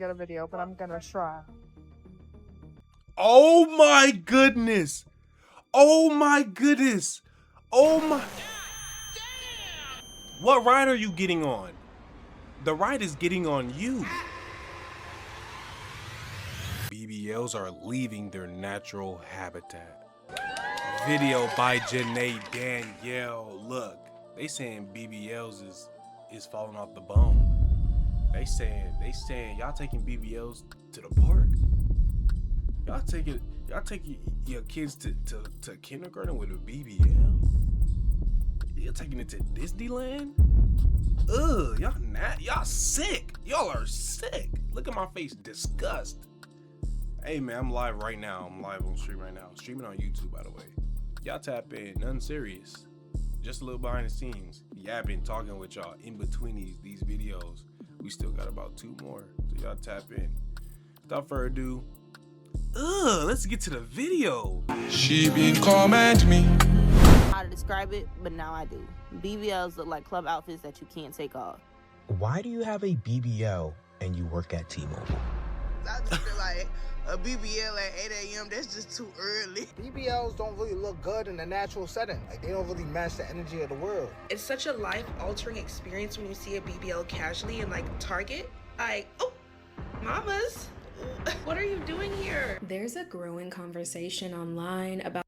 get a video, but I'm gonna try. Oh my goodness. Oh my goodness. Oh my. What ride are you getting on? The ride is getting on you. BBLs are leaving their natural habitat. Video by Janae Danielle. Look, they saying BBLs is falling off the bone. They saying y'all taking BBLs to the park. Y'all taking your kids to kindergarten with a BBL. You're taking it to Disneyland. Ugh, y'all sick. Y'all are sick. Look at my face, disgust. Hey man, I'm live right now. I'm live on stream right now. Streaming on YouTube, by the way. Y'all tap in, nothing serious. Just a little behind the scenes. Yapping, talking with y'all in between these videos. We still got about 2 more, so y'all tap in. Without further ado, let's get to the video. She been comment me. How to describe it, but now I do. BBLs look like club outfits that you can't take off. Why do you have a BBL and you work at T-Mobile? I just feel like a BBL at 8 a.m., that's just too early. BBLs don't really look good in a natural setting. Like, they don't really match the energy of the world. It's such a life-altering experience when you see a BBL casually in, like, Target. Like, oh, mamas, what are you doing here? There's a growing conversation online about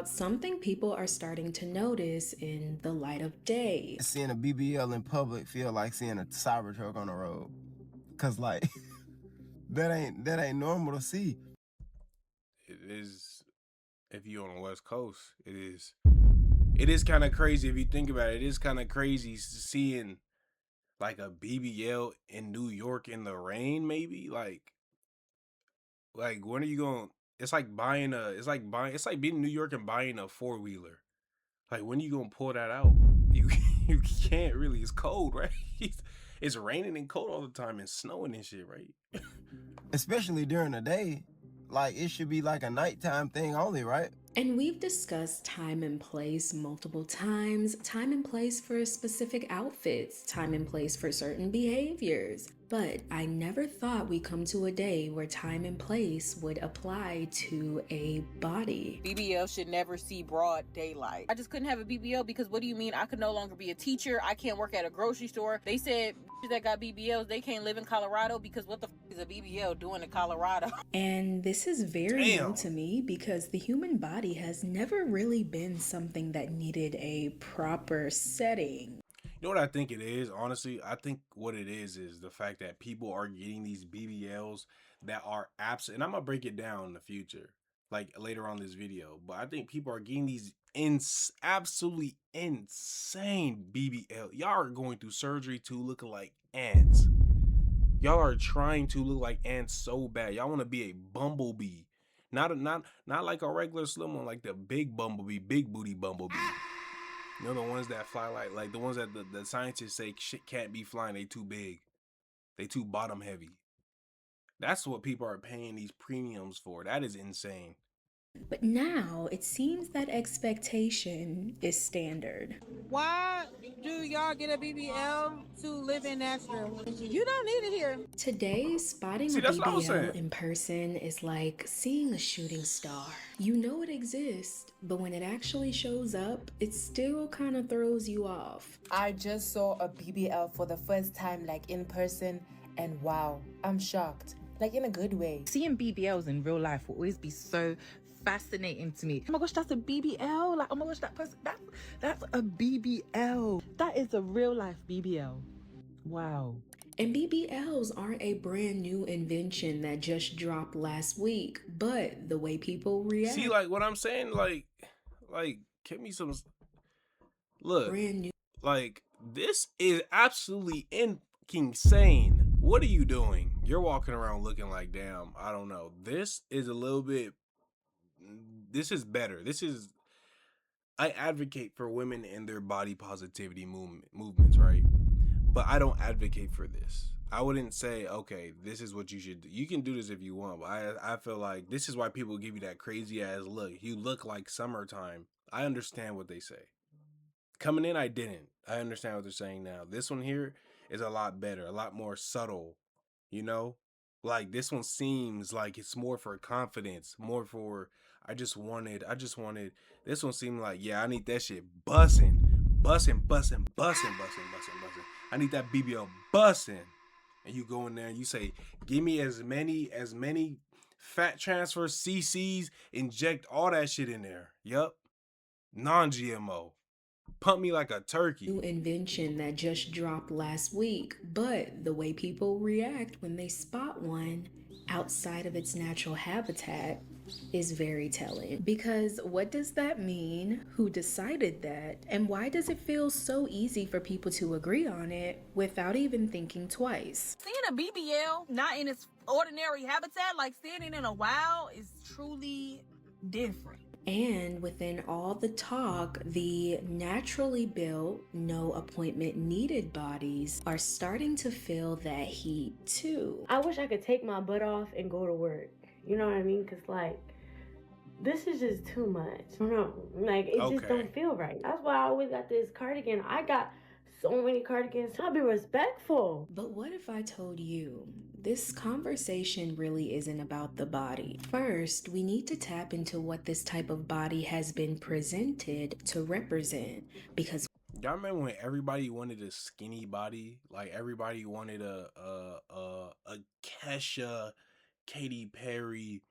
something people are starting to notice in the light of day. Seeing a BBL in public feel like seeing a Cybertruck on the road. Cause like, that ain't normal to see. It is, if you're on the West Coast, it is kind of crazy if you think about it. It is kind of crazy seeing like a BBL in New York in the rain, maybe. Like when are you going? It's like being in New York and buying a 4-wheeler. Like, when are you gonna pull that out? You can't really. It's cold, right? It's raining and cold all the time and snowing and shit, right? Especially during the day. Like, it should be like a nighttime thing only, right? And we've discussed time and place multiple times. Time and place for specific outfits, time and place for certain behaviors. But I never thought we'd come to a day where time and place would apply to a body. BBL should never see broad daylight. I just couldn't have a BBL because what do you mean I could no longer be a teacher? I can't work at a grocery store. They said that got BBLs, they can't live in Colorado because what the is a BBL doing in Colorado? And this is very new to me because the human body has never really been something that needed a proper setting. You know what I think it is, honestly? I think what it is the fact that people are getting these BBLs that are absent. And I'm going to break it down in the future, like later on this video. But I think people are getting these absolutely insane BBL. Y'all are going through surgery to looking like ants. Y'all are trying to look like ants so bad. Y'all want to be a bumblebee. Not like a regular slim one, like the big bumblebee, big booty bumblebee. You know, the ones that fly like the ones that the scientists say shit can't be flying. They too big. They too bottom heavy. That's what people are paying these premiums for. That is insane. But now it seems that expectation is standard. Why do y'all get a BBL to live in Nashville? You don't need it here. Today, spotting a BBL in person is like seeing a shooting star. You know it exists, but when it actually shows up, it still kind of throws you off. I just saw a BBL for the first time, like in person, and wow, I'm shocked. Like in a good way. Seeing BBLs in real life will always be so fascinating to me. Oh my gosh, that's a BBL. Like, oh my gosh, that person, that's a BBL. That is a real life BBL. Wow. And BBLs aren't a brand new invention that just dropped last week, but the way people react. See, like what I'm saying, like give me some look. Brand new. Like, this is absolutely insane. What are you doing? You're walking around looking like, damn, I don't know. This is a little bit, this is better. I advocate for women and their body positivity movements, right? But I don't advocate for this. I wouldn't say, okay, this is what you should do. You can do this if you want, but I feel like this is why people give you that crazy ass look. You look like summertime. I understand what they say. Coming in, I didn't. I understand what they're saying now. This one here is a lot better, a lot more subtle. you know? Like this one seems like it's more for confidence, more for I just wanted. This one seemed like, yeah, I need that shit bussing. I need that BBL bussing. And you go in there and you say, give me as many fat transfer CCs, inject all that shit in there. Yup. Non-GMO. Pump me like a turkey. New invention that just dropped last week, but the way people react when they spot one outside of its natural habitat is very telling. Because what does that mean? Who decided that? And why does it feel so easy for people to agree on it without even thinking twice? Seeing a BBL not in its ordinary habitat, like seeing it in a wild, is truly different. And within all the talk, the naturally built, no appointment needed bodies are starting to feel that heat too. I wish I could take my butt off and go to work. You know what I mean? Because, like, this is just too much. I don't know. Like, it just don't feel right. That's why I always got this cardigan. I got so many cardigans. I'll be respectful. But what if I told you this conversation really isn't about the body? First, we need to tap into what this type of body has been presented to represent, because y'all remember when everybody wanted a skinny body? Like everybody wanted a Kesha, Katy Perry,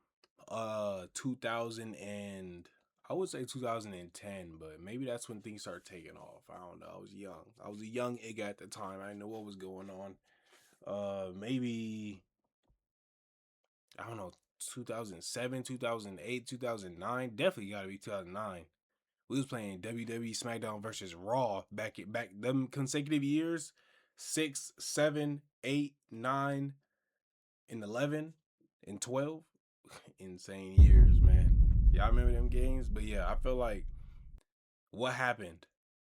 2000 and I would say 2010, but maybe that's when things started taking off. I don't know. I was young. I was a young Igga at the time. I didn't know what was going on. Maybe, I don't know, 2007, 2008, 2009. Definitely got to be 2009. We was playing WWE SmackDown versus Raw back them consecutive years, 6, 7, 8, 9, and 11, and 12. Insane years, man. Y'all remember them games? But yeah, I feel like what happened?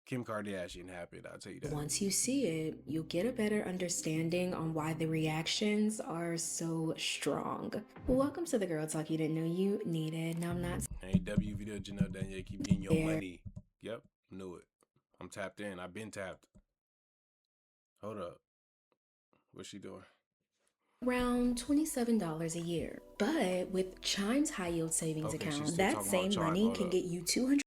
Kim Kardashian happened, I'll tell you that. Once you see it, you'll get a better understanding on why the reactions are so strong. Welcome to the Girl Talk you didn't know you needed. Now I'm not. Hey, W video, Janelle Danielle, keep getting your money. Yep, knew it. I'm tapped in. I've been tapped. Hold up. What's she doing? Around $27 a year. But with Chime's high yield savings account, that same money can get you $200.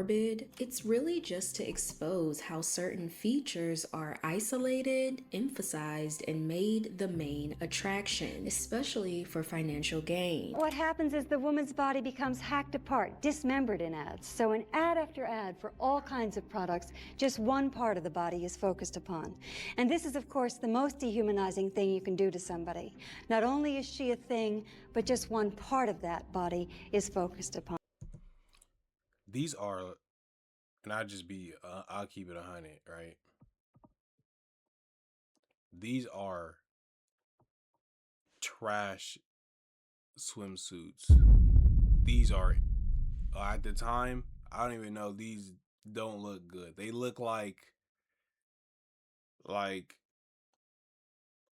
It's really just to expose how certain features are isolated, emphasized, and made the main attraction, especially for financial gain. What happens is the woman's body becomes hacked apart, dismembered in ads. So in ad after ad for all kinds of products, just one part of the body is focused upon. And this is, of course, the most dehumanizing thing you can do to somebody. Not only is she a thing, but just one part of that body is focused upon. These are, and I'll keep it 100, right? These are trash swimsuits. These are, at the time, I don't even know, these don't look good. They look like,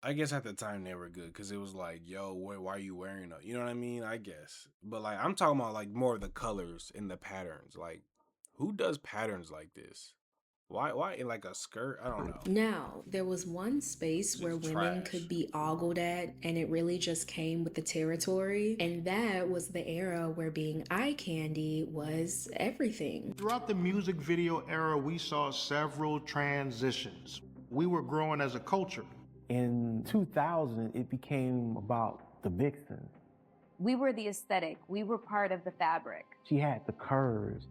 I guess at the time they were good because it was like, yo, why are you wearing them? You know what I mean? I guess. But like, I'm talking about like more of the colors and the patterns. Like, who does patterns like this? Why in like a skirt? I don't know. Now, there was one space where women could be ogled at, and it really just came with the territory. And that was the era where being eye candy was everything. Throughout the music video era, we saw several transitions. We were growing as a culture. In 2000, it became about the vixen. We were the aesthetic. We were part of the fabric. She had the curves,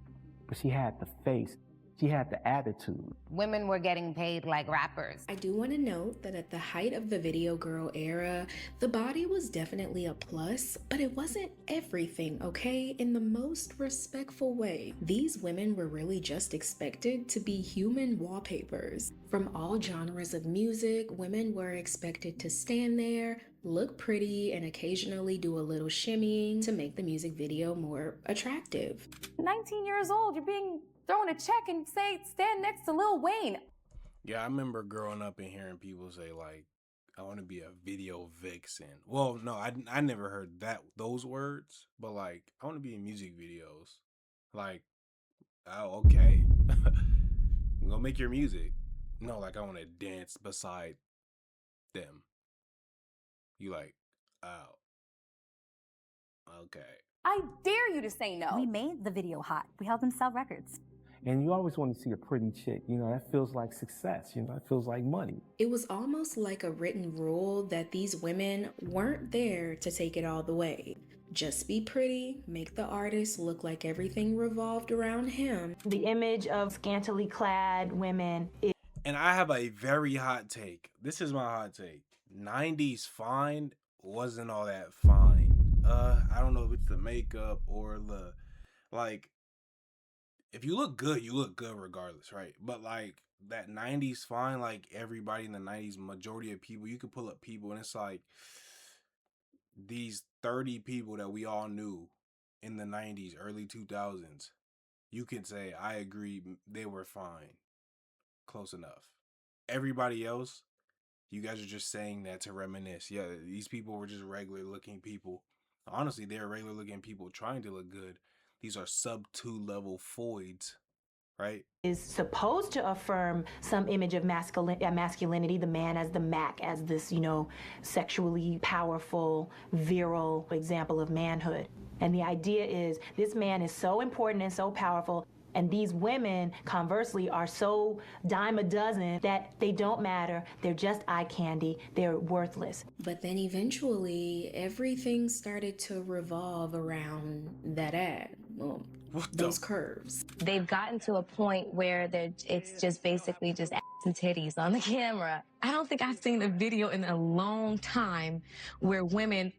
but she had the face. She had the attitude. Women were getting paid like rappers. I do want to note that at the height of the video girl era, the body was definitely a plus, but it wasn't everything, okay? In the most respectful way. These women were really just expected to be human wallpapers. From all genres of music, women were expected to stand there, look pretty, and occasionally do a little shimmying to make the music video more attractive. 19 years old, you're being thrown a check and say, stand next to Lil Wayne. Yeah, I remember growing up and hearing people say, like, I want to be a video vixen. Well, no, I never heard those words, but like, I want to be in music videos. Like, oh, okay. Go make your music. No, like, I want to dance beside them. You like, oh, okay. I dare you to say no. We made the video hot. We helped them sell records. And you always want to see a pretty chick. You know, that feels like success. You know, that feels like money. It was almost like a written rule that these women weren't there to take it all the way. Just be pretty, make the artist look like everything revolved around him. The image of scantily clad women is... And I have a very hot take. This is my hot take. 90s fine wasn't all that fine. I don't know if it's the makeup or the, like, if you look good regardless, right? But like that 90s fine, like everybody in the 90s, majority of people, you could pull up people and it's like these 30 people that we all knew in the 90s, early 2000s, you could say, I agree, they were fine. Close enough. Everybody else, you guys are just saying that to reminisce. Yeah, these people were just regular looking people. Honestly, they're regular looking people trying to look good. These are sub 2 level foids, right? Is supposed to affirm some image of masculinity, the man as the Mac, as this, you know, sexually powerful, virile example of manhood. And the idea is this man is so important and so powerful, and these women, conversely, are so dime a dozen that they don't matter. They're just eye candy. They're worthless. But then eventually, everything started to revolve around that ad. Well, those curves. They've gotten to a point where it's just basically just ass and titties on the camera. I don't think I've seen a video in a long time where women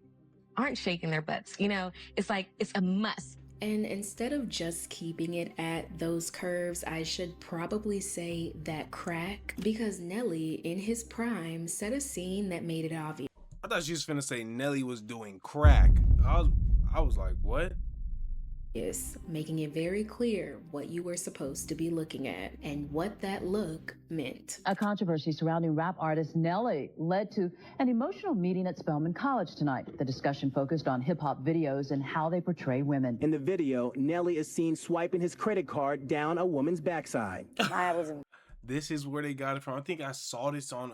aren't shaking their butts. You know, it's like, it's a must. And instead of just keeping it at those curves, I should probably say that crack, because Nelly, in his prime, set a scene that made it obvious. I thought she was finna say Nelly was doing crack. I was like, what? Making it very clear what you were supposed to be looking at and what that look meant. A controversy surrounding rap artist Nelly led to an emotional meeting at Spelman College tonight. The discussion focused on hip-hop videos and how they portray women. In the video, Nelly is seen swiping his credit card down a woman's backside. This is where they got it from. I think I saw this on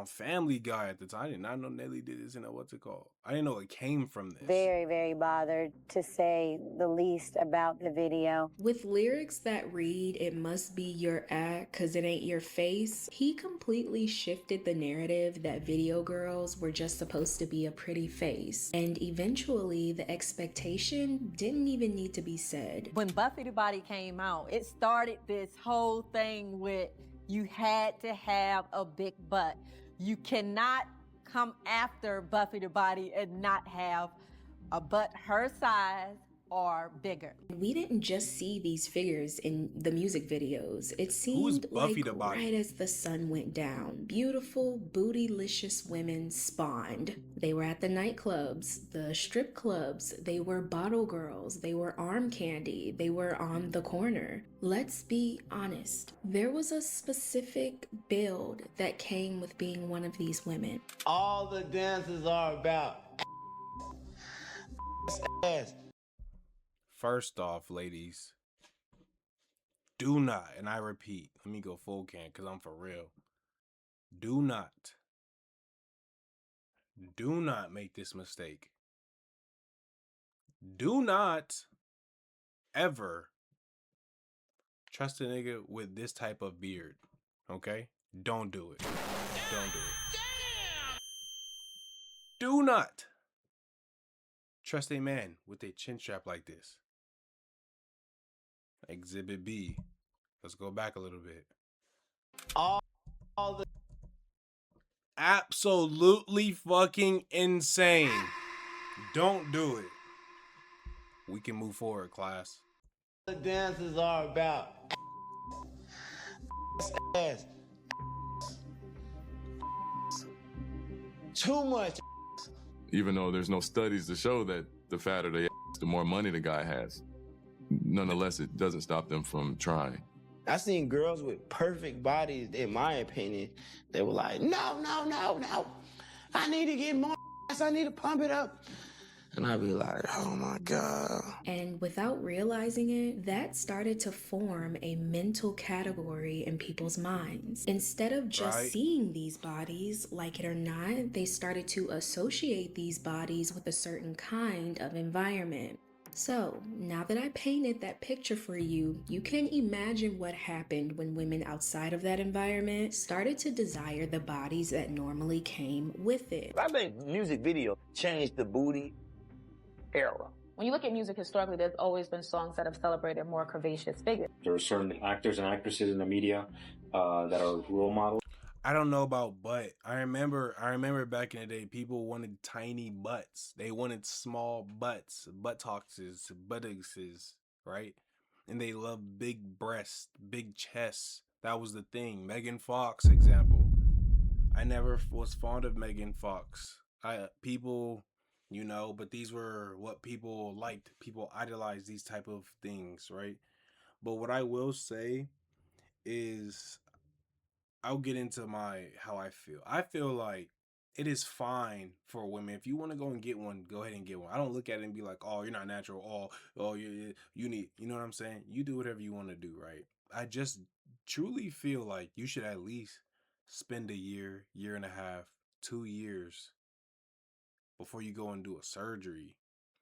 Family Guy at the time. I did not know Nelly did this in what's it called? I didn't know it came from this. Very, very bothered, to say the least, about the video. With lyrics that read, "It must be your act, 'cause it ain't your face," he completely shifted the narrative that video girls were just supposed to be a pretty face. And eventually, the expectation didn't even need to be said. When Buffy the Body came out, it started this whole thing with you had to have a big butt. You cannot come after Buffy the Body and not have a butt her size or bigger. We didn't just see these figures in the music videos. It seemed like right as the sun went down, beautiful, bootylicious women spawned. They were at the nightclubs, the strip clubs, they were bottle girls, they were arm candy, they were on the corner. Let's be honest, there was a specific build that came with being one of these women. All the dances are about ass. First off, ladies, do not, and I repeat, let me go full can because I'm for real. Do not make this mistake. Do not ever trust a nigga with this type of beard, okay? Don't do it. Don't do it. Do not trust a man with a chin strap like this. Exhibit B. Let's go back a little bit. Absolutely fucking insane. Don't do it. We can move forward, class. The dances are about ass. Too much. Even though there's no studies to show that the fatter the ass, the more money the guy has. Nonetheless, it doesn't stop them from trying. I seen girls with perfect bodies, in my opinion, they were like, no. I need to get more ass. I need to pump it up. And I'd be like, oh my God. And without realizing it, that started to form a mental category in people's minds. Instead of just seeing these bodies, like it or not, they started to associate these bodies with a certain kind of environment. So, now that I painted that picture for you, you can imagine what happened when women outside of that environment started to desire the bodies that normally came with it. I think music video changed the booty era. When you look at music historically, there's always been songs that have celebrated more curvaceous figures. There are certain actors and actresses in the media that are role models. I don't know about butt. I remember back in the day, people wanted tiny butts. They wanted small butts, buttocks, right? And they loved big breasts, big chests. That was the thing. Megan Fox, example. I never was fond of Megan Fox. People, but these were what people liked. People idolized these type of things, right? But what I will say is, I'll get into how I feel. I feel like it is fine for women. If you want to go and get one, go ahead and get one. I don't look at it and be like, oh, you're not natural. Oh, you need, you know what I'm saying? You do whatever you want to do, right? I just truly feel like you should at least spend a year, year and a half, 2 years before you go and do a surgery.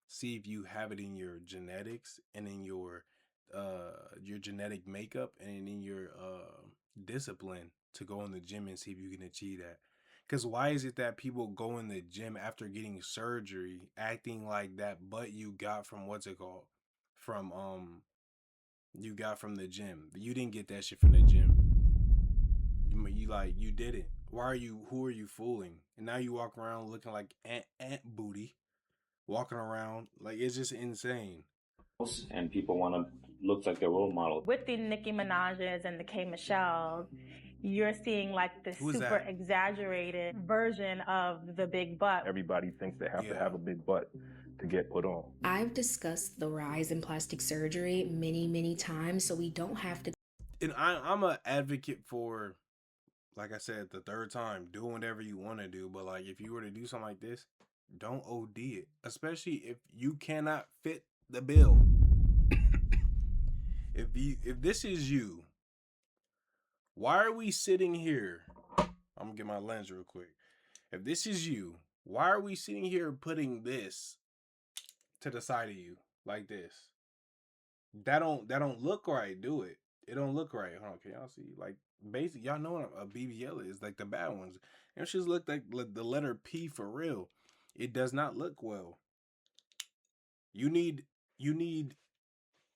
See if you have it in your genetics and in your genetic makeup and in your discipline to go in the gym and see if you can achieve that. Because why is it that people go in the gym after getting surgery acting like that butt you got from you got from the gym? You didn't get that shit from the gym. You didn't. Who are you fooling? And now you walk around looking like ant booty, walking around like it's just insane. And people want to look like their role model. With the Nicki Minaj's and the K Michelles, you're seeing like the super exaggerated version of the big butt. Everybody thinks they have to have a big butt to get put on. I've discussed the rise in plastic surgery many, many times, so we don't have to. And I'm an advocate for, like I said, the third time, do whatever you want to do. But like, if you were to do something like this, don't OD it, especially if you cannot fit the bill. If this is you, why are we sitting here? I'm gonna get my lens real quick. If this is you, why are we sitting here putting this to the side of you like this? That don't look right, do it? It don't look right. Hold on, can y'all see? Like, basically, y'all know what a BBL is, like the bad ones. And she's look like the letter P for real. It does not look well. You need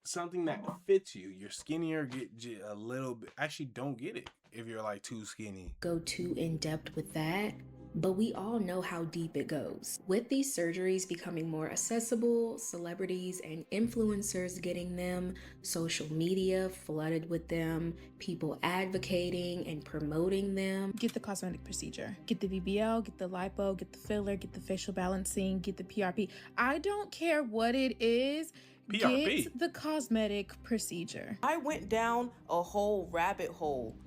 something that fits you. You're skinnier, get a little bit. Actually, don't get it if you're like too skinny. Go too in depth with that, but we all know how deep it goes. With these surgeries becoming more accessible, celebrities and influencers getting them, social media flooded with them, people advocating and promoting them. Get the cosmetic procedure. Get the BBL, get the lipo, get the filler, get the facial balancing, get the PRP. I don't care what it is. PRP. Get the cosmetic procedure. I went down a whole rabbit hole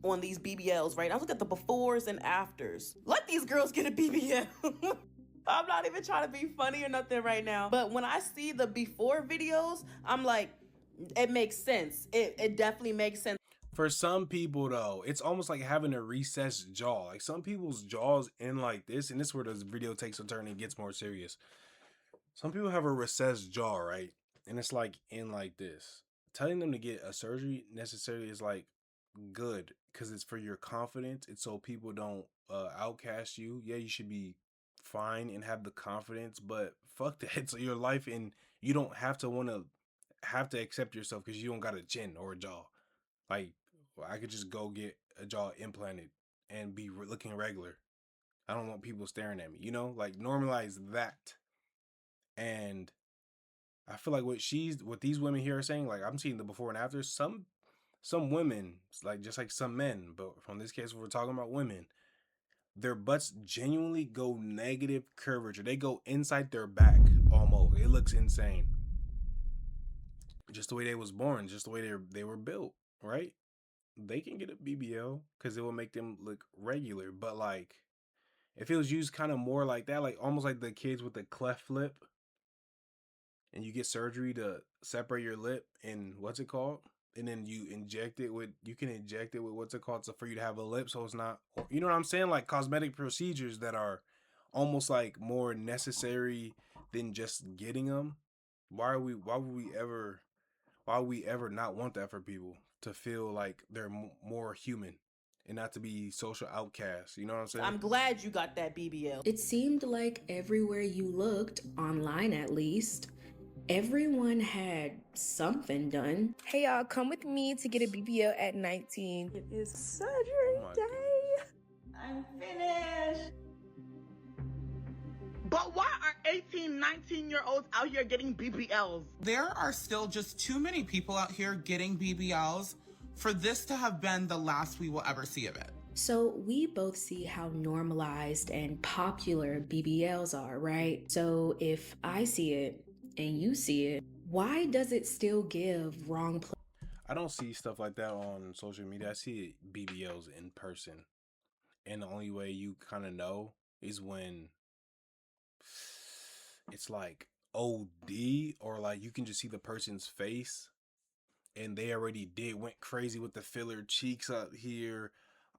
on these BBLs, right? I looked at the befores and afters. Let these girls get a BBL. I'm not even trying to be funny or nothing right now. But when I see the before videos, I'm like, it makes sense. It definitely makes sense. For some people, though, it's almost like having a recessed jaw. Like some people's jaws in like this, and this is where this video takes a turn and gets more serious. Some people have a recessed jaw, right? And it's like in like this. Telling them to get a surgery necessarily is like good because it's for your confidence. It's so people don't outcast you. Yeah, you should be fine and have the confidence, but fuck that. It's your life, and you don't have to accept yourself because you don't got a chin or a jaw. Like, I could just go get a jaw implanted and be looking regular. I don't want people staring at me, like normalize that. And I feel like what these women here are saying, like I'm seeing the before and after. Some women, like just like some men, but from this case, we're talking about women, their butts genuinely go negative curvature. They go inside their back almost. It looks insane. Just the way they was born, just the way they were built, right? They can get a BBL because it will make them look regular. But like, if it was used kind of more like that, like almost like the kids with the cleft lip, and you get surgery to separate your lip and what's it called? And then you can inject it with what's it called, so for you to have a lip, so it's not, you know what I'm saying, like cosmetic procedures that are almost like more necessary than just getting them. Why would we ever not want that for people to feel like they're more human and not to be social outcasts? You know what I'm saying? I'm glad you got that BBL. It seemed like everywhere you looked, online at least, everyone had something done. Hey y'all, come with me to get a BBL at 19. It is surgery day. I'm finished. But why are 18, 19-year-olds out here getting BBLs? There are still just too many people out here getting BBLs for this to have been the last we will ever see of it. So we both see how normalized and popular BBLs are, right? So if I see it and you see it, why does it still give wrong I don't see stuff like that on social media. I see BBLs in person. And the only way you kind of know is when it's like OD, or like you can just see the person's face and they already went crazy with the filler, cheeks up here,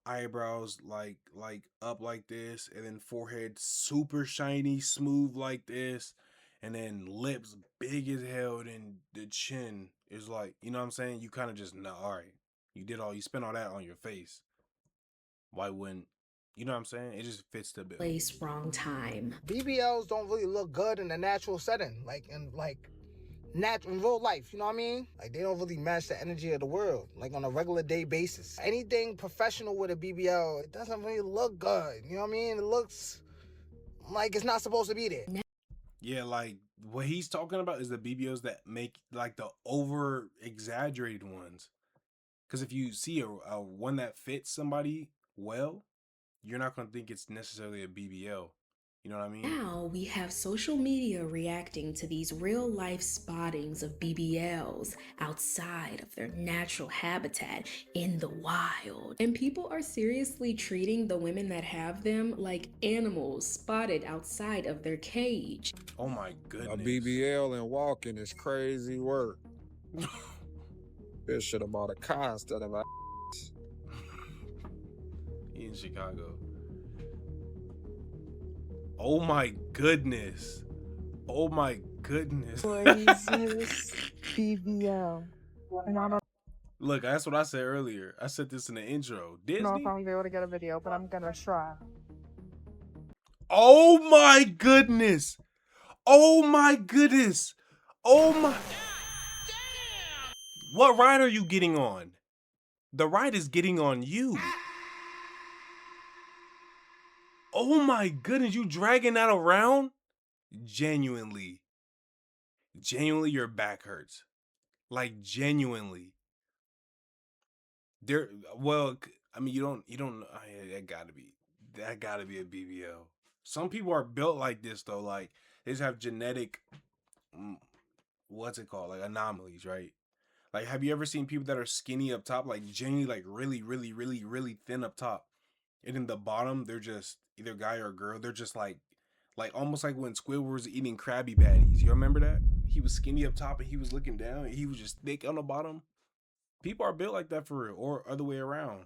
eyebrows like up like this, and then forehead super shiny, smooth like this, and then lips big as hell, and then the chin is like, you know what I'm saying? You kind of just know, all right, you spent all that on your face. Why wouldn't, you know what I'm saying? It just fits the bill. Place, wrong time. BBLs don't really look good in a natural setting, in real life, you know what I mean? Like, they don't really match the energy of the world, like on a regular day basis. Anything professional with a BBL, it doesn't really look good, you know what I mean? It looks like it's not supposed to be there. Yeah, like what he's talking about is the BBLs that make like the over exaggerated ones. Because if you see a one that fits somebody well, you're not going to think it's necessarily a BBL. You know what I mean? Now we have social media reacting to these real life spottings of BBLs outside of their natural habitat in the wild. And people are seriously treating the women that have them like animals spotted outside of their cage. Oh my goodness. A BBL and walking is crazy work. Bitch should have bought a car instead of a He in Chicago. Oh my goodness. Oh my goodness. BBL. And I don't Look, that's what I said earlier. I said this in the intro. Disney? know if I'm gonna be able to get a video, but I'm gonna try. Oh my goodness. Oh my goodness. Oh my. What ride are you getting on? The ride is getting on you. Oh my goodness, you dragging that around? Genuinely, your back hurts. Like, genuinely. Well, I mean, you don't, that gotta be a BBL. Some people are built like this though, like, they just have genetic, what's it called? Like anomalies, right? Like, have you ever seen people that are skinny up top, like genuinely, like really thin up top? And in the bottom, they're just either guy or girl. They're just like almost like when Squidward was eating Krabby Patties. You remember that? He was skinny up top and he was looking down and he was just thick on the bottom. People are built like that for real, or other way around.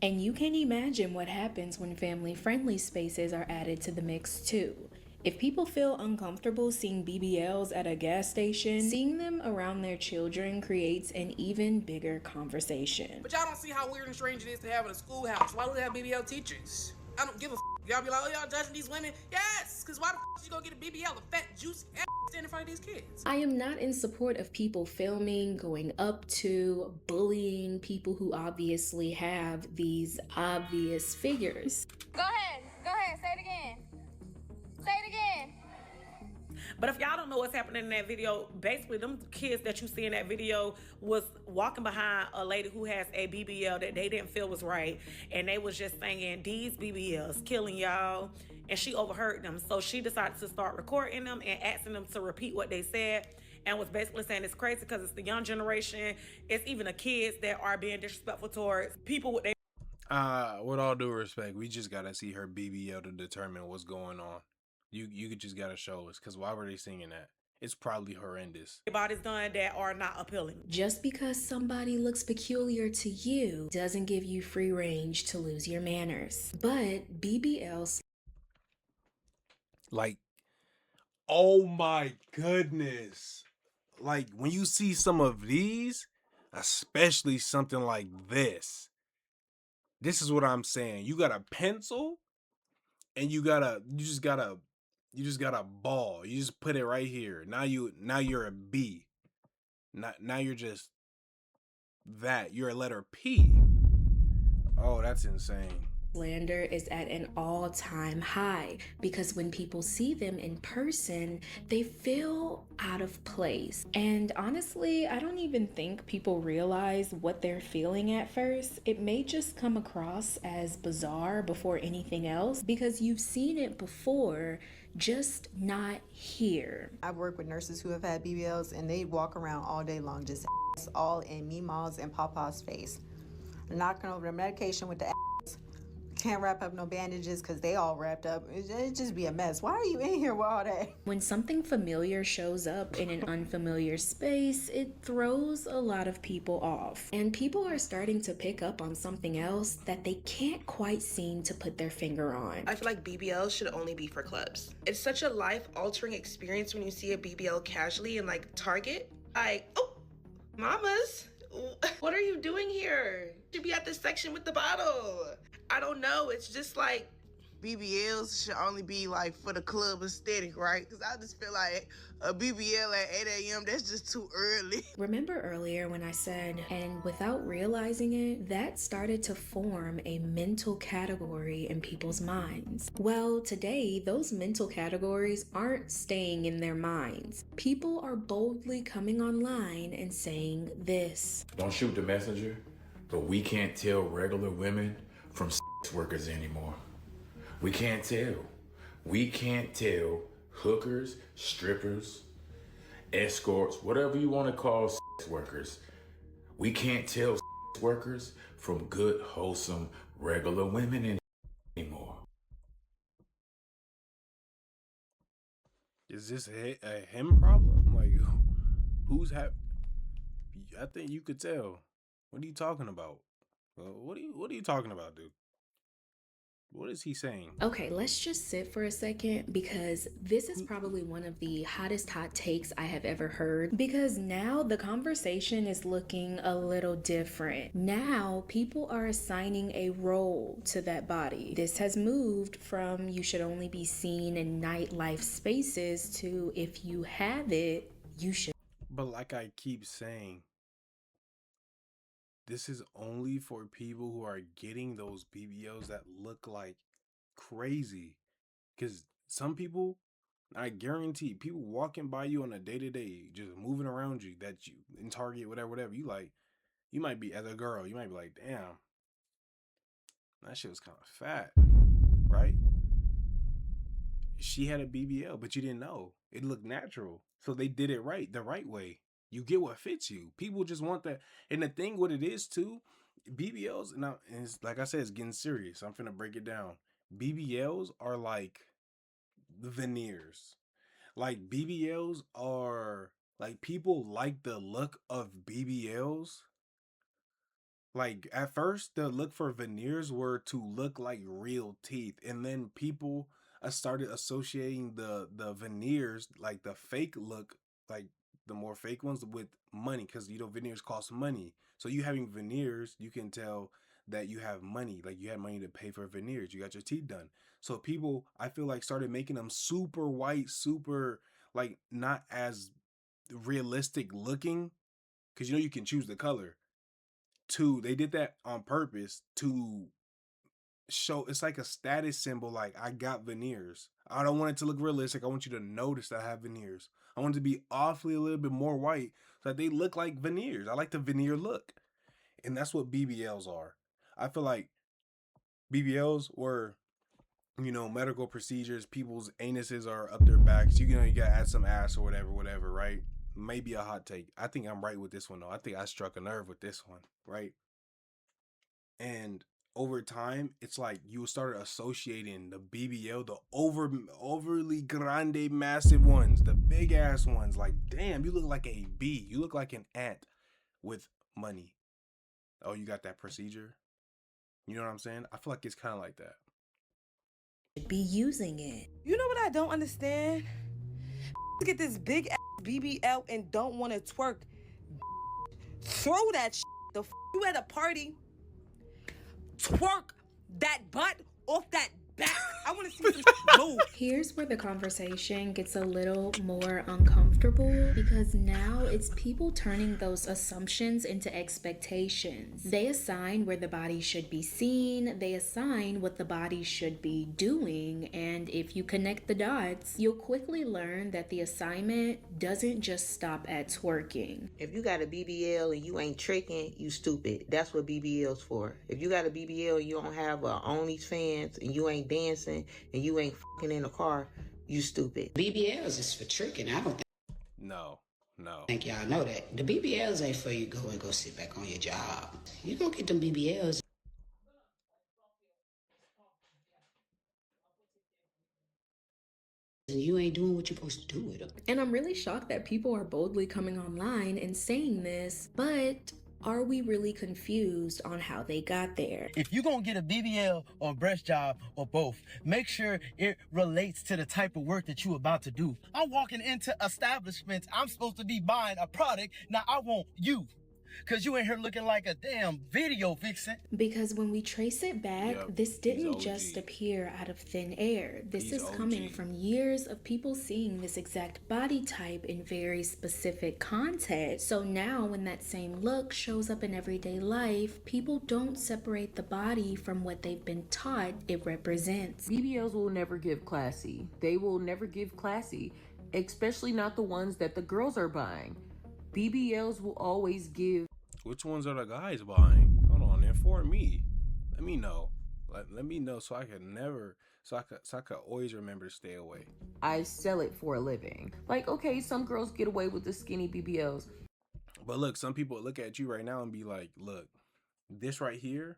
And you can imagine what happens when family-friendly spaces are added to the mix too. If people feel uncomfortable seeing BBLs at a gas station, seeing them around their children creates an even bigger conversation. But y'all don't see how weird and strange it is to have in a schoolhouse. Why do they have BBL teachers? I don't give a f. Y'all be like, oh, y'all judging these women? Yes, because why the f you gonna get a BBL, a fat, juicy ass standing in front of these kids? I am not in support of people filming, going up to, bullying people who obviously have these obvious figures. Go ahead, say it again. Say it again. But if y'all don't know what's happening in that video, basically them kids that you see in that video was walking behind a lady who has a BBL that they didn't feel was right. And they was just saying, these BBLs killing y'all. And she overheard them. So she decided to start recording them and asking them to repeat what they said. And was basically saying it's crazy because it's the young generation. It's even the kids that are being disrespectful towards people with their... With all due respect, we just gotta see her BBL to determine what's going on. You just gotta show us, because why were they singing that? it's probably horrendous. Bodies done that are not appealing. Just because somebody looks peculiar to you doesn't give you free range to lose your manners. But BBLs, like, oh my goodness. Like, when you see some of these, especially something like this is what I'm saying. You got a pencil and you just got a ball. You just put it right here. Now you're a B. Now you're just that. You're a letter P. Oh, that's insane. slander is at an all-time high because when people see them in person, they feel out of place. And honestly, I don't even think people realize what they're feeling at first. It may just come across as bizarre before anything else because you've seen it before, just not here. I've worked with nurses who have had BBLs and they walk around all day long just all in Meemaw's and Papa's face. Knocking over the medication with the can't wrap up no bandages because they all wrapped up. It'd just be a mess. Why are you in here with all that? When something familiar shows up in an unfamiliar space, it throws a lot of people off. And people are starting to pick up on something else that they can't quite seem to put their finger on. I feel like BBL should only be for clubs. It's such a life-altering experience when you see a BBL casually in like Target. Like, oh, mamas, what are you doing here? You should be at this section with the bottle. I don't know, it's just like BBLs should only be like for the club aesthetic, right? Because I just feel like a BBL at 8 a.m., that's just too early. Remember earlier when I said, and without realizing it, that started to form a mental category in people's minds. Well, today, those mental categories aren't staying in their minds. People are boldly coming online and saying this. Don't shoot the messenger, but we can't tell regular women from sex workers anymore. We can't tell. We can't tell hookers, strippers, escorts, whatever you want to call sex workers. We can't tell sex workers from good, wholesome, regular women anymore. Is this a him problem? Like, who's I think you could tell. What are you talking about? What are you talking about, dude? What is he saying? Okay, let's just sit for a second because this is probably one of the hottest hot takes I have ever heard, because now the conversation is looking a little different. Now people are assigning a role to that body. This has moved from you should only be seen in nightlife spaces to if you have it, you should. But like I keep saying, this is only for people who are getting those BBLs that look like crazy. Because some people, I guarantee, people walking by you on a day-to-day, just moving around you, that you, in Target, whatever, you like, you might be, as a girl, you might be like, damn, that shit was kind of fat, right? She had a BBL, but you didn't know. It looked natural. So they did it right, the right way. You get what fits you. People just want that. And the thing what it is too, BBLs, now, it's, like I said, it's getting serious. I'm finna break it down. BBLs are like veneers. Like BBLs are, like, people like the look of BBLs. Like, at first, the look for veneers were to look like real teeth. And then people started associating the veneers, like the fake look, like the more fake ones, with money, because you know veneers cost money. So you having veneers, you can tell that you have money, like you have money to pay for veneers, you got your teeth done. So people, I feel like, started making them super white, super, like, not as realistic looking, because you know you can choose the color. They did that on purpose to show, it's like a status symbol, like, I got veneers. I don't want it to look realistic. I want you to notice that I have veneers. I want it to be awfully a little bit more white so that they look like veneers. I like the veneer look. And that's what BBLs are. I feel like BBLs were, you know, medical procedures. People's anuses are up their backs. You know, you gotta add some ass or whatever, right? Maybe a hot take. I think I'm right with this one, though. I think I struck a nerve with this one, right? And over time, it's like you started associating the BBL, the overly grande, massive ones, the big ass ones. Like, damn, you look like a bee. You look like an ant with money. Oh, you got that procedure? You know what I'm saying? I feel like it's kind of like that. Be using it. You know what I don't understand? Get this big ass BBL and don't want to twerk. Throw that the you at a party. Twerk that butt off that back. I want to see some move. Here's where the conversation gets a little more uncomfortable, because now it's people turning those assumptions into expectations. They assign where the body should be seen, they assign what the body should be doing, and if you connect the dots, you'll quickly learn that the assignment doesn't just stop at twerking. If you got a BBL and you ain't tricking, you stupid. That's what BBL's for. If you got a BBL and you don't have OnlyFans and you ain't dancing and you ain't fucking in a car, you stupid. BBLs is for tricking. I don't No. think y'all know that. The BBLs ain't for you go sit back on your job. You go get them BBLs. And you ain't doing what you're supposed to do with them. And I'm really shocked that people are boldly coming online and saying this, but are we really confused on how they got there? If you're gonna get a BBL or a breast job or both, make sure it relates to the type of work that you're about to do. I'm walking into establishments, I'm supposed to be buying a product, now I want you. Cause you in here looking like a damn video vixen. Because when we trace it back, this didn't just appear out of thin air. This is coming from years of people seeing this exact body type in very specific context. So now when that same look shows up in everyday life, people don't separate the body from what they've been taught it represents. BBLs will never give classy. They will never give classy, especially not the ones that the girls are buying. BBLs will always give. Which ones are the guys buying? Hold on, inform me. Let me know. Let me know so I could always remember to stay away. I sell it for a living. Like, okay, some girls get away with the skinny BBLs. But look, some people look at you right now and be like, look, this right here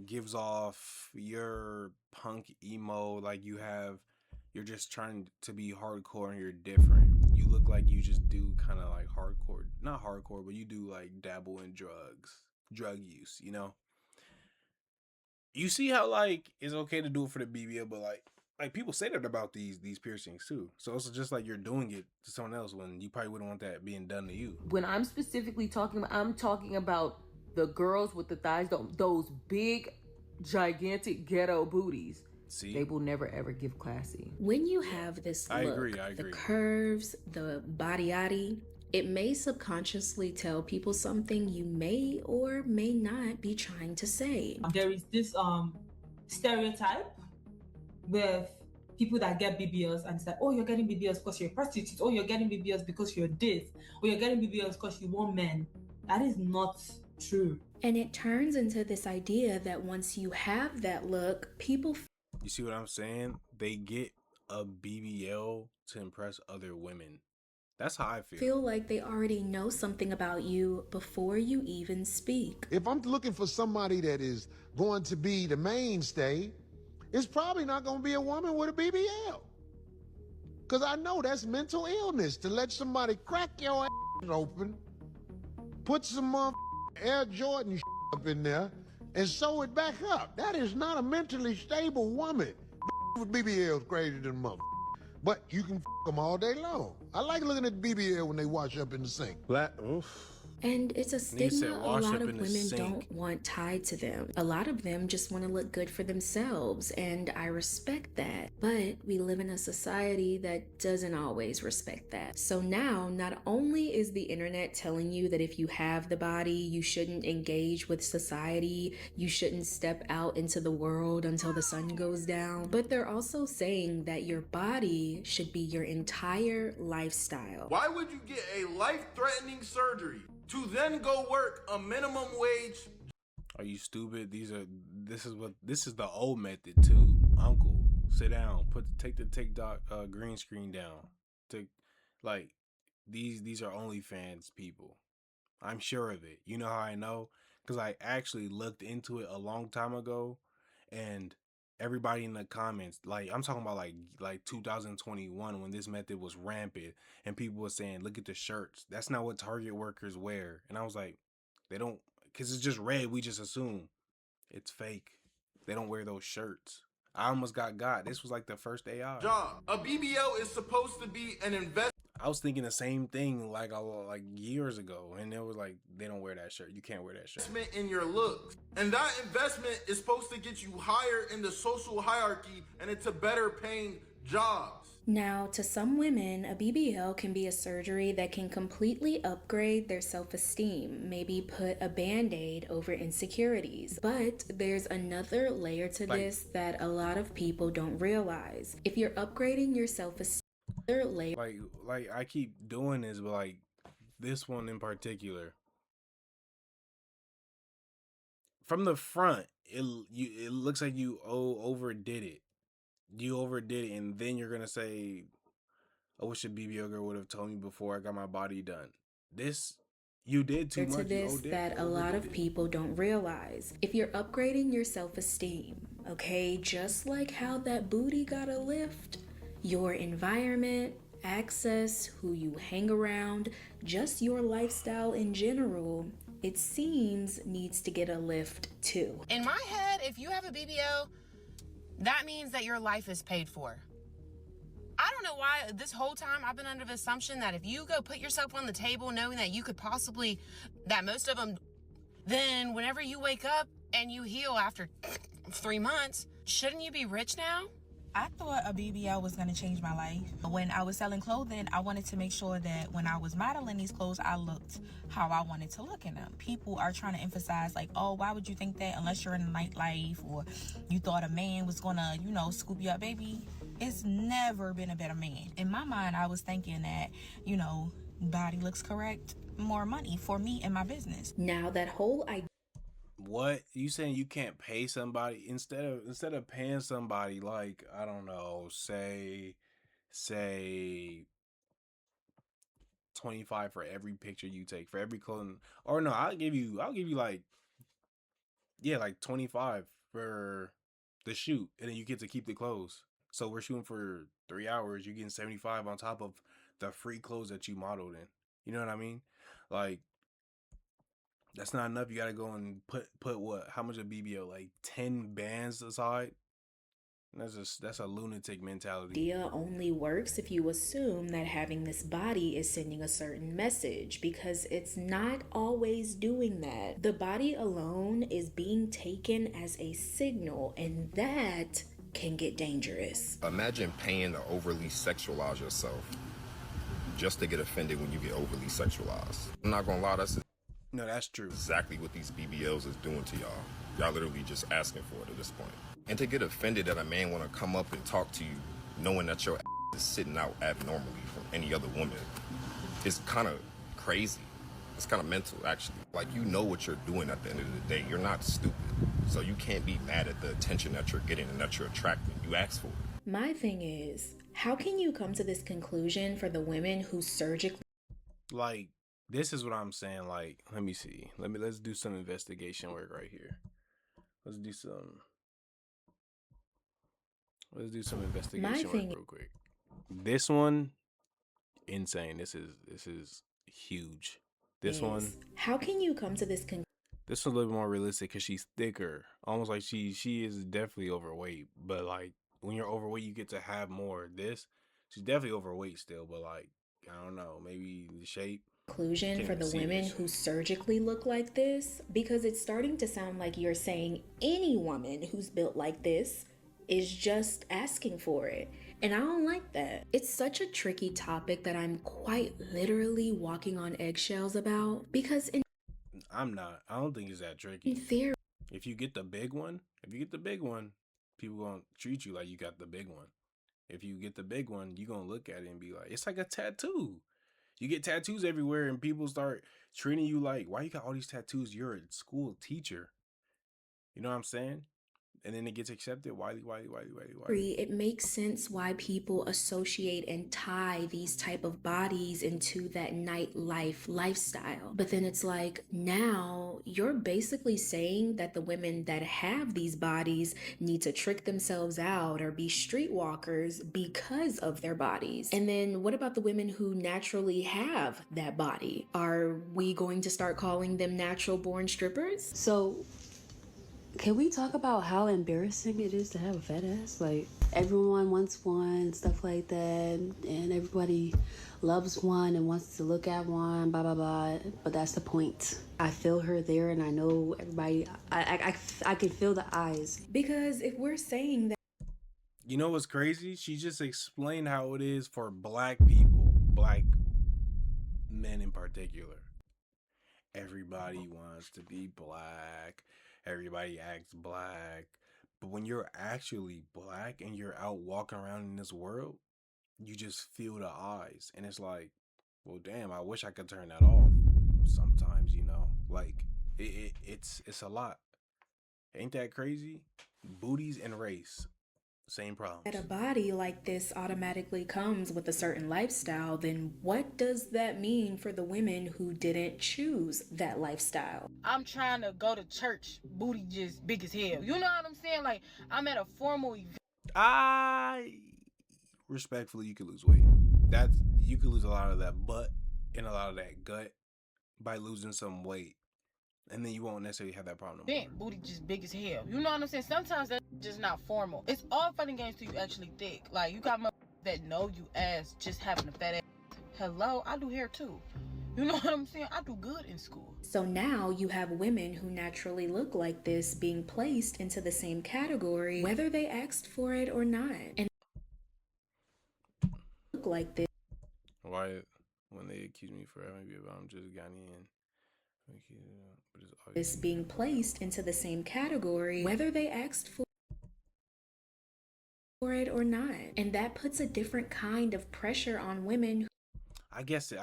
gives off your punk emo, like you're just trying to be hardcore and you're different. You look like you just do kind of like hardcore, not hardcore, but you do like dabble in drug use, you know? You see how like it's okay to do it for the BBL, but like people say that about these piercings too. So it's just like you're doing it to someone else when you probably wouldn't want that being done to you. When I'm specifically talking about the girls with the thighs, those big, gigantic ghetto booties. See? They will never ever give classy. When you have this look, I agree. the curves, the body, it may subconsciously tell people something you may or may not be trying to say. There is this stereotype with people that get BBLs and it's like, oh, you're getting BBLs because you're a prostitute. Oh, you're getting BBLs because you're this. Or you're getting BBLs because you want men. That is not true. And it turns into this idea that once you have that look, people... You see what I'm saying? They get a BBL to impress other women. That's how I feel like they already know something about you before you even speak. If I'm looking for somebody that is going to be the mainstay, it's probably not going to be a woman with a BBL. Because I know that's mental illness to let somebody crack your ass open, put some Air Jordan up in there, and sew it back up. That is not a mentally stable woman. With BBL's crazy than mother. But you can them all day long. I like looking at BBL when they wash up in the sink. And it's a stigma a lot of women don't want tied to them. A lot of them just want to look good for themselves, and I respect that. But we live in a society that doesn't always respect that. So now, not only is the internet telling you that if you have the body, you shouldn't engage with society, you shouldn't step out into the world until the sun goes down, but they're also saying that your body should be your entire lifestyle. Why would you get a life-threatening surgery to then go work a minimum wage? Are you stupid? This is the old method too. Uncle, sit down. Take the TikTok green screen down. These are OnlyFans people. I'm sure of it. You know how I know? because I actually looked into it a long time ago, and everybody in the comments, like I'm talking about like 2021 when this method was rampant, and people were saying, look at the shirts. That's not what Target workers wear. And I was like, they don't, because it's just red. We just assume it's fake. They don't wear those shirts. I almost got. This was like the first AI. Job. A BBL is supposed to be an investment. I was thinking the same thing like years ago, and it was like, they don't wear that shirt. You can't wear that shirt. Investment in your looks, and that investment is supposed to get you higher in the social hierarchy and into better paying jobs. Now, to some women, a BBL can be a surgery that can completely upgrade their self-esteem, maybe put a band-aid over insecurities. But there's another layer to this that a lot of people don't realize. If you're upgrading your self-esteem, like I keep doing this, but like this one in particular, from the front, it looks like you overdid it. You overdid it, and then you're gonna say, I wish a BBL girl would have told me before I got my body done. This, you did too much. To this that a lot of people don't realize. If you're upgrading your self-esteem, okay, just like how that booty got a lift, your environment, access, who you hang around, just your lifestyle in general, it seems needs to get a lift too. In my head, if you have a BBL, that means that your life is paid for. I don't know why this whole time I've been under the assumption that if you go put yourself on the table knowing that you could possibly, that most of them, then whenever you wake up and you heal after 3 months, shouldn't you be rich now? I thought a BBL was going to change my life. When I was selling clothing, I wanted to make sure that when I was modeling these clothes, I looked how I wanted to look in them. People are trying to emphasize like, oh, why would you think that unless you're in nightlife or you thought a man was going to, you know, scoop you up, baby. It's never been a better man. In my mind, I was thinking that, you know, body looks correct, more money for me and my business. Now that whole idea. What you saying? You can't pay somebody instead of paying somebody, like, I don't know, say 25 for every picture you take, for every clothing, or no, I'll give you like, yeah, like 25 for the shoot, and then you get to keep the clothes. So we're shooting for 3 hours, you're getting 75 on top of the free clothes that you modeled in. You know what I mean? Like, that's not enough. You gotta go and put what? How much a BBL? Like 10 bands aside? That's a lunatic mentality. Idea only works if you assume that having this body is sending a certain message, because it's not always doing that. The body alone is being taken as a signal, and that can get dangerous. Imagine paying to overly sexualize yourself just to get offended when you get overly sexualized. I'm not gonna lie, no, that's true. Exactly what these BBLs is doing to y'all. Y'all literally just asking for it at this point. And to get offended that a man want to come up and talk to you knowing that your ass is sitting out abnormally from any other woman is kind of crazy. It's kind of mental, actually. Like, you know what you're doing at the end of the day. You're not stupid. So you can't be mad at the attention that you're getting and that you're attracting. You asked for it. My thing is, how can you come to this conclusion for the women who surgically... Like, this is what I'm saying. Like, let me see. Let's do some investigation work right here. Let's do some investigation work real quick. This one, insane. This is huge. This one. How can you come to this conclusion? This one's a little more realistic because she's thicker. Almost like she is definitely overweight. But like, when you're overweight, you get to have more. She's definitely overweight still, but like, I don't know, maybe the shape. Conclusion for the women who surgically look like this, because it's starting to sound like you're saying any woman who's built like this is just asking for it, and I don't like that. It's such a tricky topic that I'm quite literally walking on eggshells about, because I'm not. I don't think it's that tricky. In theory, if you get the big one, people gonna treat you like you got the big one. If you get the big one, you gonna look at it and be like, it's like a tattoo. You get tattoos everywhere and people start treating you like, why you got all these tattoos? You're a school teacher. You know what I'm saying? and then it gets accepted. Why? It makes sense why people associate and tie these type of bodies into that nightlife lifestyle. But then it's like, now you're basically saying that the women that have these bodies need to trick themselves out or be streetwalkers because of their bodies. And then what about the women who naturally have that body? Are we going to start calling them natural born strippers? So can we talk about how embarrassing it is to have a fat ass? Like, everyone wants one, stuff like that, and everybody loves one and wants to look at one, blah, blah, blah. But that's the point. I feel her there, and I know everybody, I can feel the eyes. Because if we're saying that, You know what's crazy? She just explained how it is for black people, black men in particular. Everybody wants to be black. Everybody acts black. But when you're actually black and you're out walking around in this world, you just feel the eyes. And it's like, well, damn, I wish I could turn that off sometimes, you know? Like, it's a lot. Ain't that crazy? Booties and race. Same problem. a body like this automatically comes with a certain lifestyle, then what does that mean for the women who didn't choose that lifestyle? I'm trying to go to church, booty just big as hell. You know what I'm saying? Like, I'm at a formal event. Respectfully, you could lose weight. You could lose a lot of that butt and a lot of that gut by losing some weight. And then you won't necessarily have that problem no more. Booty just big as hell. You know what I'm saying? Sometimes that's just not formal. It's all fun and games till you actually thick. Like, you got motherfuckers that know you as just having a fat ass. Hello, I do hair too. You know what I'm saying? I do good in school. So now you have women who naturally look like this being placed into the same category, whether they asked for it or not. And look like this. Why, when they accuse me for having a I'm just Ghanaian. This being placed into the same category, whether they asked for it or not. And that puts a different kind of pressure on women. I guess it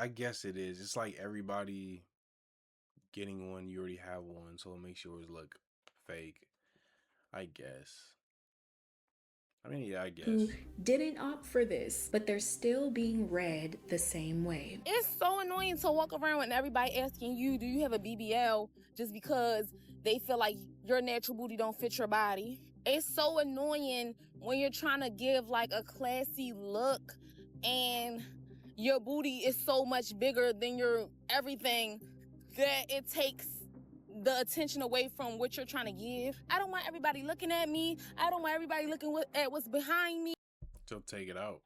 is. It's like everybody getting one, you already have one, so it makes yours look fake. I guess. I mean, yeah, I guess. Who didn't opt for this, but they're still being read the same way. It's so annoying to walk around and everybody asking you, do you have a BBL, just because they feel like your natural booty don't fit your body. It's so annoying when you're trying to give like a classy look and your booty is so much bigger than your everything that it takes the attention away from what you're trying to give. I don't want everybody looking at me. I don't want everybody looking at what's behind me. So take it out.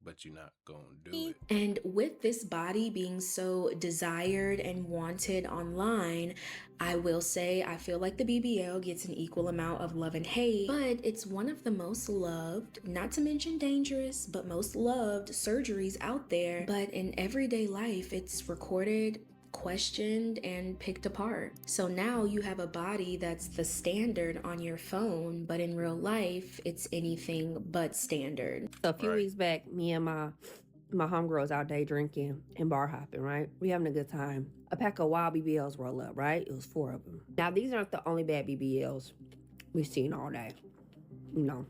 But you're not gonna do it. And with this body being so desired and wanted online, I will say I feel like the BBL gets an equal amount of love and hate, but it's one of the most loved, not to mention dangerous, but most loved surgeries out there. But in everyday life, it's recorded, questioned, and picked apart. So now you have a body that's the standard on your phone, but in real life, it's anything but standard. So a few weeks back, me and my homegirls out day drinking and bar hopping, right? We having a good time. A pack of wild BBLs roll up, right? It was 4 of them. Now, these aren't the only bad BBLs we've seen all day, you know?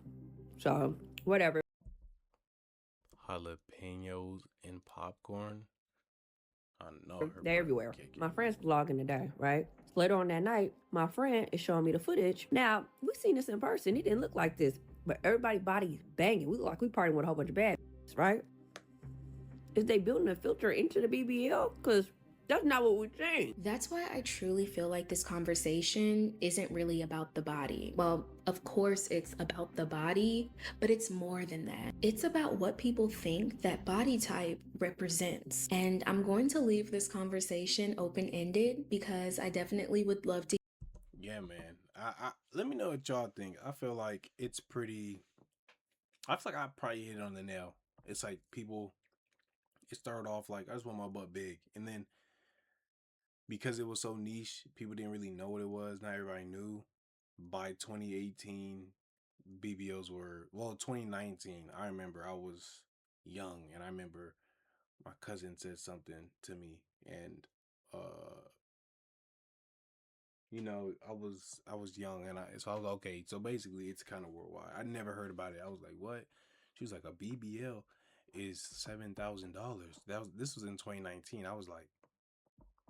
So, whatever. Jalapenos and popcorn? I know. They're everywhere. My friend's vlogging today, right? Later on that night, my friend is showing me the footage. Now, we seen this in person. It didn't look like this, but everybody's body banging. We look like we partying with a whole bunch of bad, right? Is they building a filter into the BBL? Because that's not what we're saying. That's why I truly feel like this conversation isn't really about the body. Well, of course it's about the body, but it's more than that. It's about what people think that body type represents. And I'm going to leave this conversation open-ended because I definitely would love to. Yeah, man. I let me know what y'all think. I feel like it's pretty. I feel like I probably hit it on the nail. It's like people. It started off like I just want my butt big, and then because it was so niche, people didn't really know what it was. Not everybody knew. By 2018, BBLs were 2019. I remember I was young, and I remember my cousin said something to me, and you know, I was young, and so I was like, okay. So basically, it's kind of worldwide. I never heard about it. I was like, what? She was like, a BBL is $7,000. This was in 2019. I was like,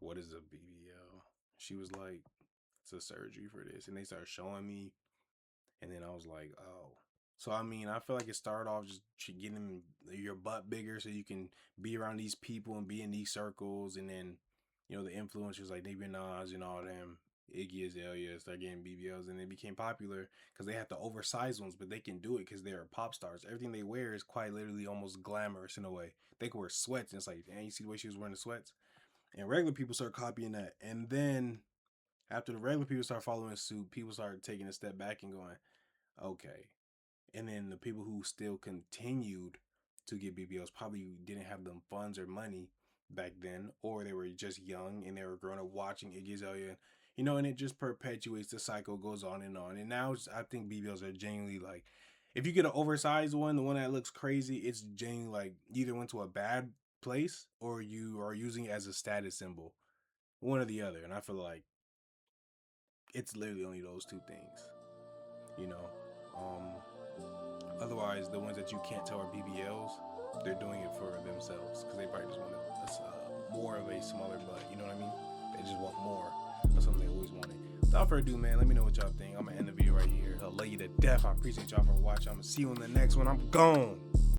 what is a BBL? She was like, it's a surgery for this, and they started showing me, and then I was like, oh. So I mean, I feel like it started off just getting your butt bigger so you can be around these people and be in these circles, and then, you know, the influencers like Nicki Minaj and all them, Iggy Azalea, start getting BBLs, and they became popular because they have the oversized ones, but they can do it because they're pop stars. Everything they wear is quite literally almost glamorous in a way. They can wear sweats, and it's like, and you see the way she was wearing the sweats, and regular people start copying that, and then after the regular people start following suit, people start taking a step back and going, okay. And then the people who still continued to get BBLs probably didn't have them funds or money back then, or they were just young and they were growing up watching Iggy Azalea, you know, and it just perpetuates, the cycle goes on. And now I think BBLs are genuinely like, if you get an oversized one, the one that looks crazy, it's genuinely like either went to a bad place or you are using it as a status symbol, one or the other. And I feel like it's literally only those two things, you know. Otherwise, the ones that you can't tell are BBLs. They're doing it for themselves because they probably just want more of a smaller butt. You know what I mean? They just want more of something they always wanted. Without further ado, man, let me know what y'all think. I'm gonna end the video right here. I love you to death. I appreciate y'all for watching. I'm gonna see you in the next one. I'm gone.